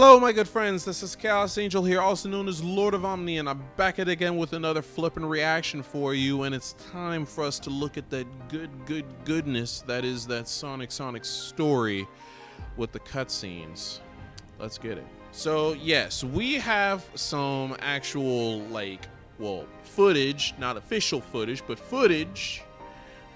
Hello, my good friends. This is Chaos Angel here, also known as Lord of Omni, and I'm back at it again with another flippin' reaction for you. And it's time for us to look at that goodness that is that Sonic story with the cutscenes. Let's get it. So yes, we have some actual footage, not official footage, but footage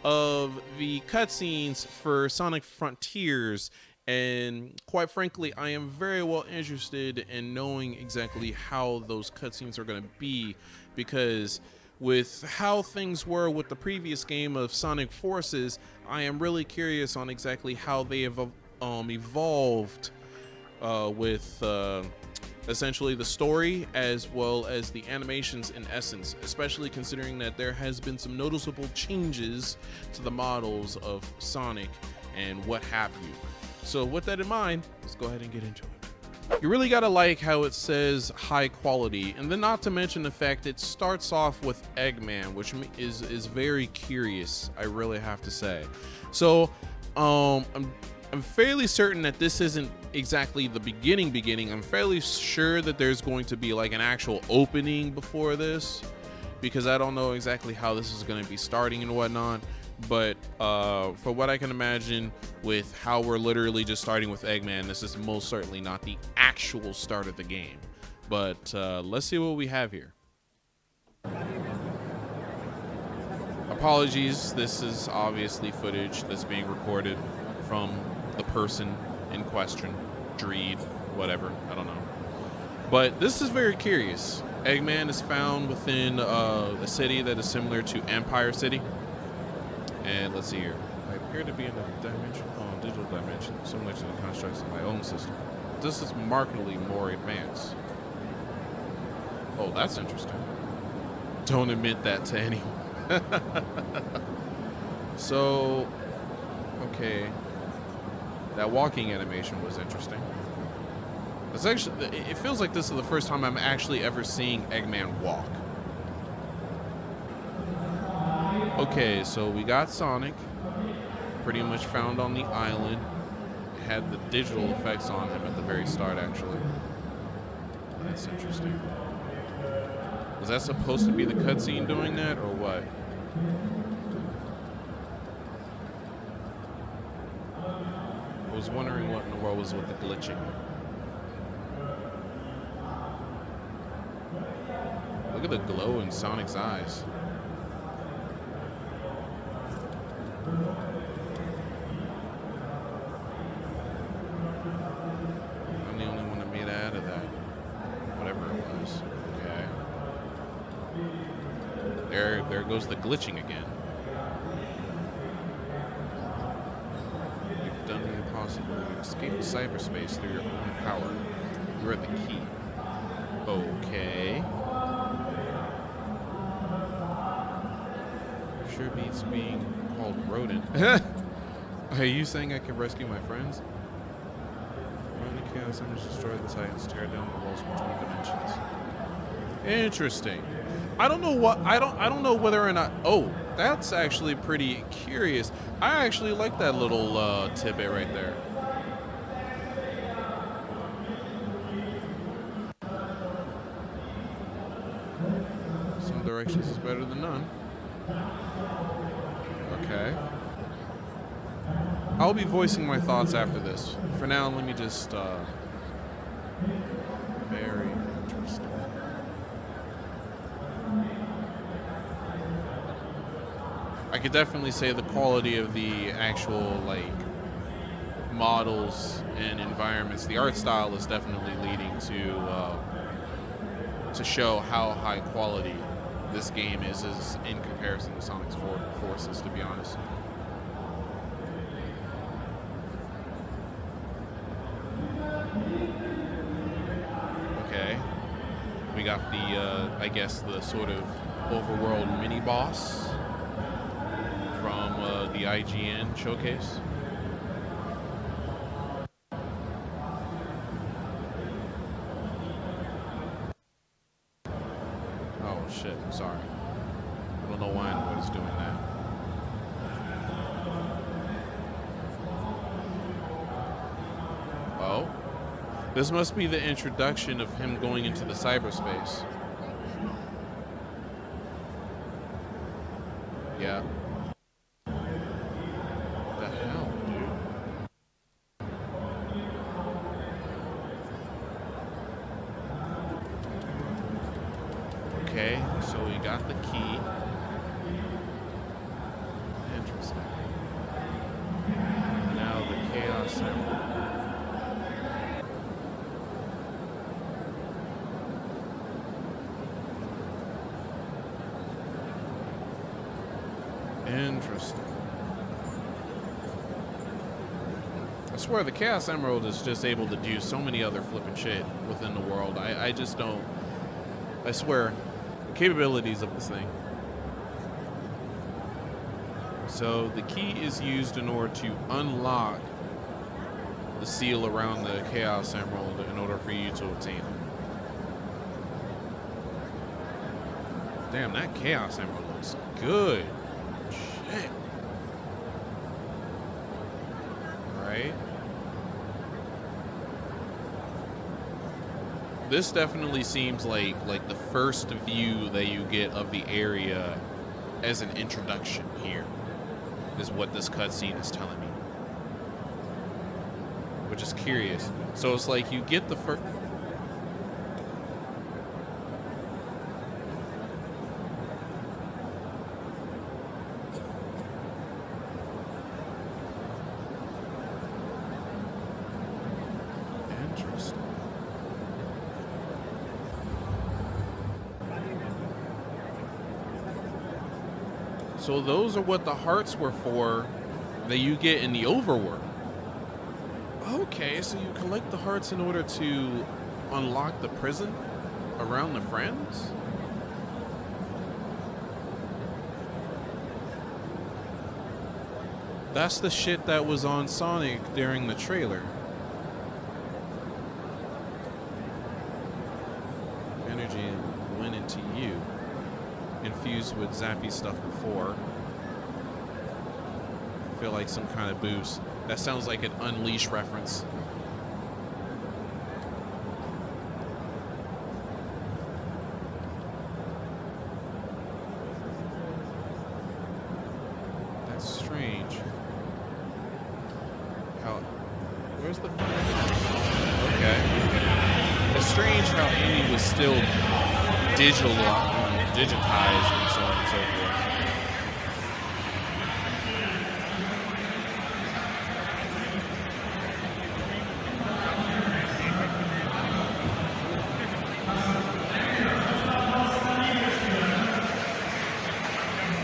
of the cutscenes for Sonic Frontiers. And quite frankly, I am very well interested in knowing exactly how those cutscenes are going to be, because with how things were with the previous game of Sonic Forces, I am really curious on exactly how they have evolved with essentially the story as well as the animations in essence, especially considering that there has been some noticeable changes to the models of Sonic and what have you. So with that in mind, let's go ahead and get into it. You really gotta like how it says high quality, and then not to mention the fact it starts off with Eggman, which is very curious, I really have to say. So I'm fairly certain that this isn't exactly the beginning. I'm fairly sure that there's going to be like an actual opening before this, because I don't know exactly how this is going to be starting and whatnot. But for what I can imagine, with how we're literally just starting with Eggman, this is most certainly not the actual start of the game. But let's see what we have here. Apologies, this is obviously footage that's being recorded from the person in question, Dreed, whatever, I don't know. But this is very curious. Eggman is found within a city that is similar to Empire City. And let's see here. I appear to be in a dimension, digital dimension, similar to the constructs of my own system. This is markedly more advanced. Oh, that's interesting. Don't admit that to anyone. So, okay. That walking animation was interesting. It's actually, it feels like this is the first time I'm actually ever seeing Eggman walk. Okay, so we got Sonic, pretty much found on the island. Had the digital effects on him at the very start, actually. That's interesting. Was that supposed to be the cutscene doing that, or what? I was wondering what in the world was with the glitching. Look at the glow in Sonic's eyes. I'm the only one that made it out of that. Whatever it was. Okay. There goes the glitching again. You've done the impossible. You escaped cyberspace through your own power. You are the key. Okay. Sure beats being called rodent. Are you saying I can rescue my friends? Run the chaos and destroy the Titans, tear down the walls between dimensions. Interesting. I don't know whether or not. Oh, that's actually pretty curious. I actually like that little tidbit right there. Some directions is better than none. Okay. I'll be voicing my thoughts after this. For now, let me just, very interesting. I could definitely say the quality of the actual, models and environments, the art style is definitely leading to show how high quality this game is in comparison to Sonic's Forces, to be honest. Okay. We got the, I guess, the sort of overworld mini-boss from the IGN showcase. Oh shit, I'm sorry. I don't know why anybody's doing that. Oh. This must be the introduction of him going into the cyberspace. Yeah. What the hell, dude? Okay, so we got the key. Interesting. Now the Chaos Emerald. Interesting. I swear the Chaos Emerald is just able to do so many other flippin' shit within the world. I just don't. I swear, the capabilities of this thing. So the key is used in order to unlock the seal around the Chaos Emerald in order for you to obtain it. Damn, that Chaos Emerald looks good. Shit. Right? This definitely seems like the first view that you get of the area as an introduction here, is what this cutscene is telling me. Which is curious. So it's like you get the first... Interesting. So those are what the hearts were for that you get in the overworld. Okay, so you collect the hearts in order to unlock the prison around the friends? That's the shit that was on Sonic during the trailer. Energy went into you. Infused with zappy stuff before. I feel like some kind of boost. That sounds like an Unleash reference. That's strange. How... Where's the... Okay. It's strange how Amy was still digitized and so on and so forth.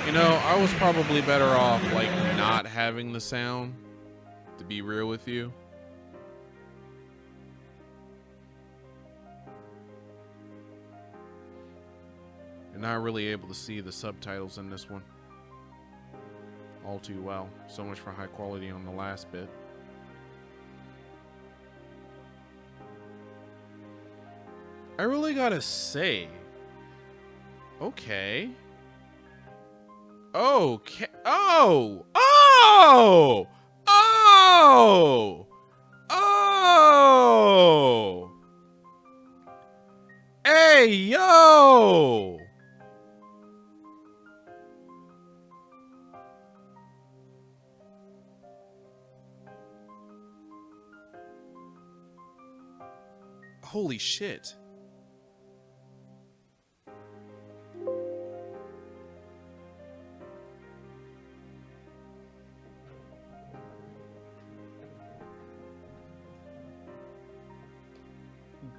You know, I was probably better off, like, not having the sound, to be real with you. You're not really able to see the subtitles in this one all too well. So much for high quality on the last bit. I really gotta say, okay. Okay. Oh! Oh! Oh! Oh! Hey, yo! Holy shit.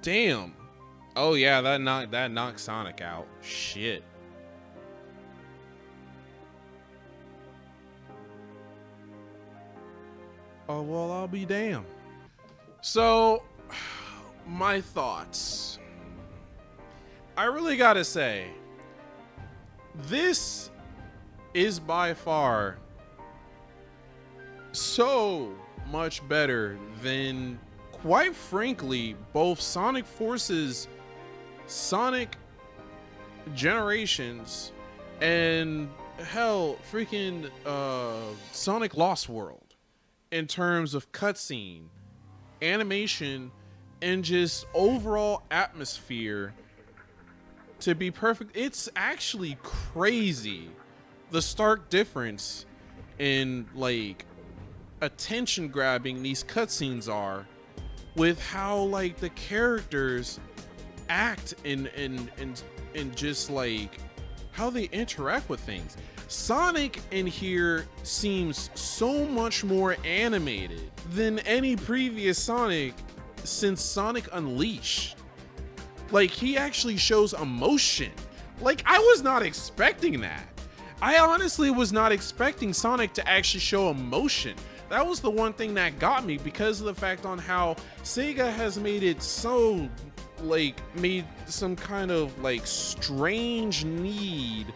Damn. Oh yeah, that knocked Sonic out. Shit. Oh well, I'll be damned. So, my thoughts. I really gotta say, this is by far so much better than, quite frankly, both Sonic Forces, Sonic Generations, and hell, freaking Sonic Lost World, in terms of cutscene, animation, and just overall atmosphere to be perfect. It's actually crazy the stark difference in like attention grabbing these cutscenes are with how like the characters act and just like how they interact with things. Sonic in here seems so much more animated than any previous Sonic since Sonic Unleashed. Like, he actually shows emotion. Like, I was not expecting that. I honestly was not expecting Sonic to actually show emotion. That was the one thing that got me, because of the fact on how Sega has made it so, like, made some kind of like strange need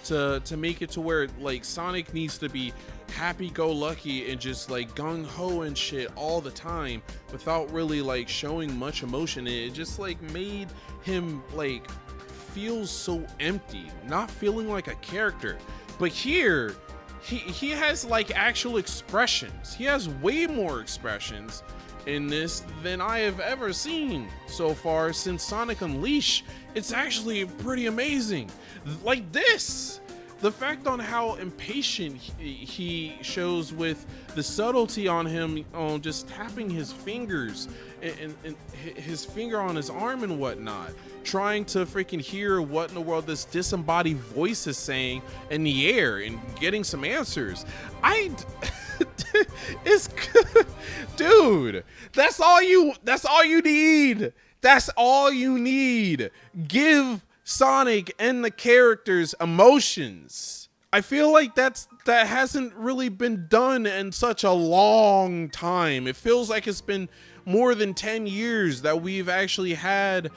to make it to where like Sonic needs to be happy-go-lucky and just like gung-ho and shit all the time without really like showing much emotion. It just like made him like feel so empty, not feeling like a character. But here he has like actual expressions. He has way more expressions in this than I have ever seen so far since Sonic Unleashed. It's actually pretty amazing. Like this, the fact on how impatient he shows with the subtlety on him, on just tapping his fingers and his finger on his arm and whatnot, trying to freaking hear what in the world this disembodied voice is saying in the air and getting some answers. It's dude, that's all you need. That's all you need. Give Sonic and the characters emotions. I feel like that hasn't really been done in such a long time. It feels like it's been more than 10 years that we've actually had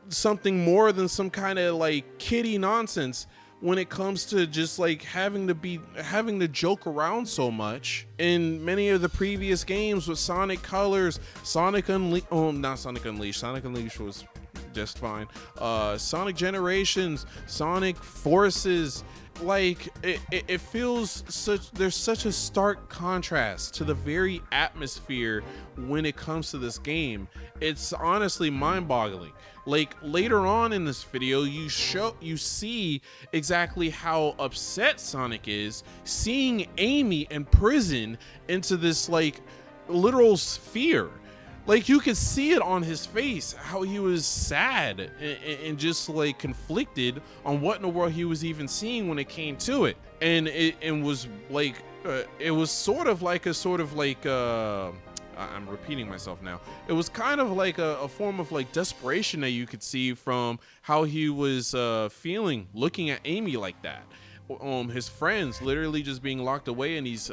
something more than some kind of like kiddie nonsense when it comes to just like having to joke around so much. In many of the previous games with Sonic Colors, Sonic Unleashed, not Sonic Unleashed, Sonic Unleashed was just fine. Sonic Generations, Sonic Forces, like it feels there's such a stark contrast to the very atmosphere when it comes to this game. It's honestly mind-boggling. Like later on in this video, you see exactly how upset Sonic is seeing Amy in prison into this like literal sphere. Like you could see it on his face, how he was sad and just like conflicted on what in the world he was even seeing when it came to it. And it was like, it was sort of like I'm repeating myself now. It was kind of like a form of like desperation that you could see from how he was feeling looking at Amy like that. His friends literally just being locked away in these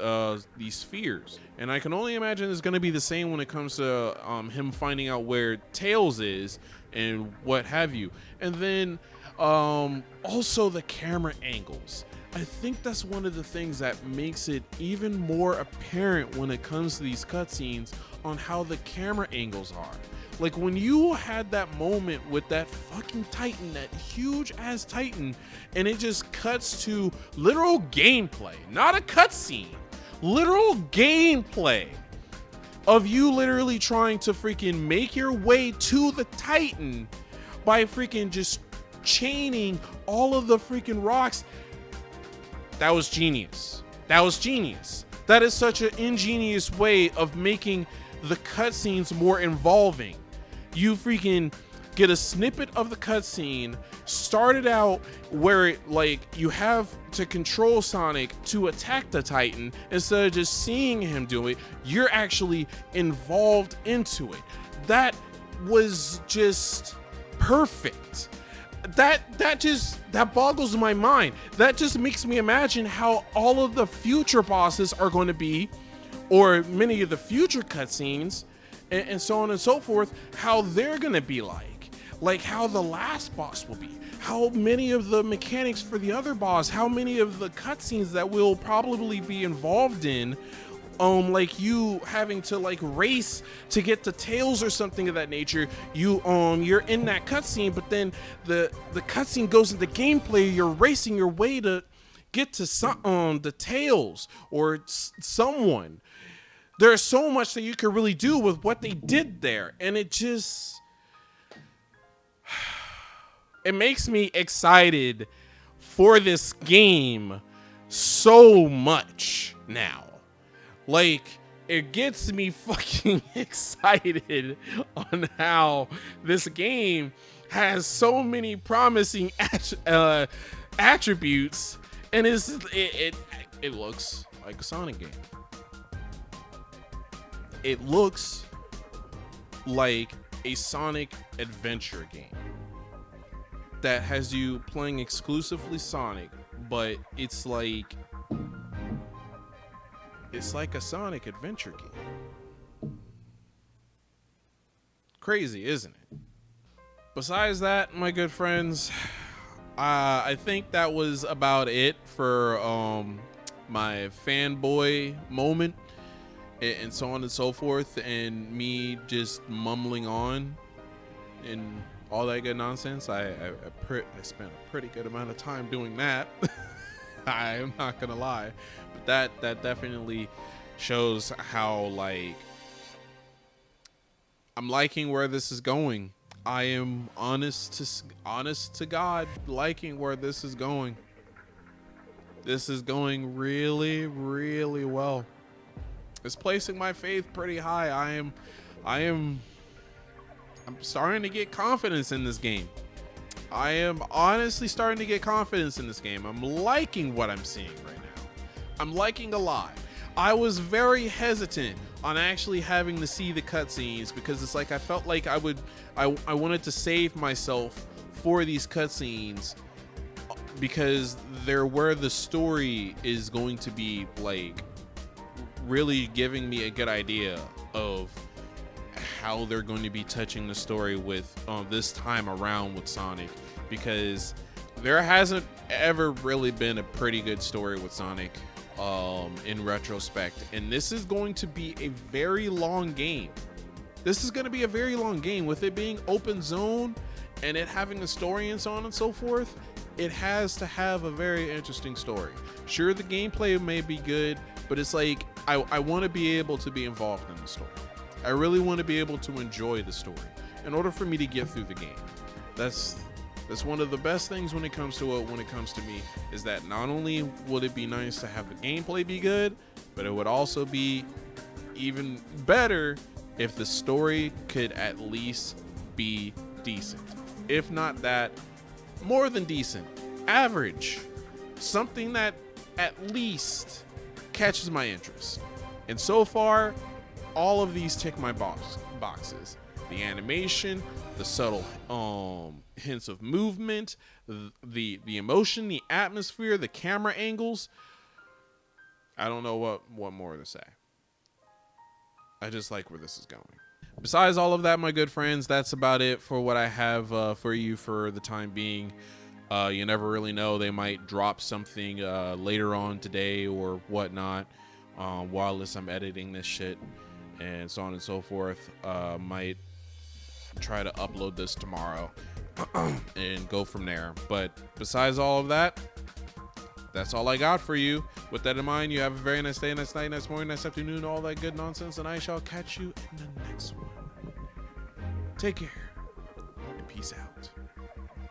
spheres. And I can only imagine it's going to be the same when it comes to him finding out where Tails is and what have you. And then also the camera angles. I think that's one of the things that makes it even more apparent when it comes to these cutscenes on how the camera angles are. Like when you had that moment with that fucking Titan, that huge ass Titan, and it just cuts to literal gameplay, not a cutscene, literal gameplay of you literally trying to freaking make your way to the Titan by freaking just chaining all of the freaking rocks. That was genius. That was genius. That is such an ingenious way of making the cutscenes more involving. You freaking get a snippet of the cutscene, started out where it, like you have to control Sonic to attack the Titan. Instead of just seeing him do it, you're actually involved into it. That was just perfect. That boggles my mind. That just makes me imagine how all of the future bosses are going to be, or many of the future cutscenes, and so on and so forth, how they're going to be like how the last boss will be, how many of the mechanics for the other boss, how many of the cutscenes that we'll probably be involved in, like you having to like race to get to Tails or something of that nature. You're in that cutscene, but then the cutscene goes into gameplay. You're racing your way to get to the Tails or someone. There's so much that you could really do with what they did there, and it makes me excited for this game so much now. Like, it gets me fucking excited on how this game has so many promising attributes, and it looks like a Sonic game. It looks like a Sonic adventure game that has you playing exclusively Sonic, but it's like a Sonic adventure game. Crazy, isn't it? Besides that, my good friends, I think that was about it for my fanboy moment and so on and so forth, and me just mumbling on and all that good nonsense. I spent a pretty good amount of time doing that. I am not gonna lie, but that definitely shows how, like, I'm liking where this is going. I am honest to God liking where this is going. This is going really, really well. It's placing my faith pretty high. I'm starting to get confidence in this game. I am honestly starting to get confidence in this game. I'm liking what I'm seeing right now. I'm liking a lot. I was very hesitant on actually having to see the cutscenes because it's like I felt like I wanted to save myself for these cutscenes because they're where the story is going to be, like, really giving me a good idea of how they're going to be touching the story with this time around with Sonic, because there hasn't ever really been a pretty good story with Sonic in retrospect, and this is going to be a very long game. This is going to be a very long game with it being open zone and it having a story and so on and so forth. It has to have a very interesting story. Sure, the gameplay may be good, but it's like I want to be able to be involved in the story. I really want to be able to enjoy the story in order for me to get through the game. That's one of the best things when it comes to it. When it comes to me, is that not only would it be nice to have the gameplay be good, but it would also be even better if the story could at least be decent. If not that, more than decent, average, something that at least catches my interest. And so far, all of these tick my boxes. The animation, the subtle hints of movement, the emotion, the atmosphere, the camera angles. I don't know what more to say. I just like where this is going. Besides all of that, my good friends, that's about it for what I have for you for the time being. You never really know. They might drop something later on today or whatnot while I'm editing this shit and so on and so forth. Might try to upload this tomorrow and go from there. But besides all of that, that's all I got for you. With that in mind, you have a very nice day, nice night, nice morning, nice afternoon, all that good nonsense, and I shall catch you in the next one. Take care and peace out.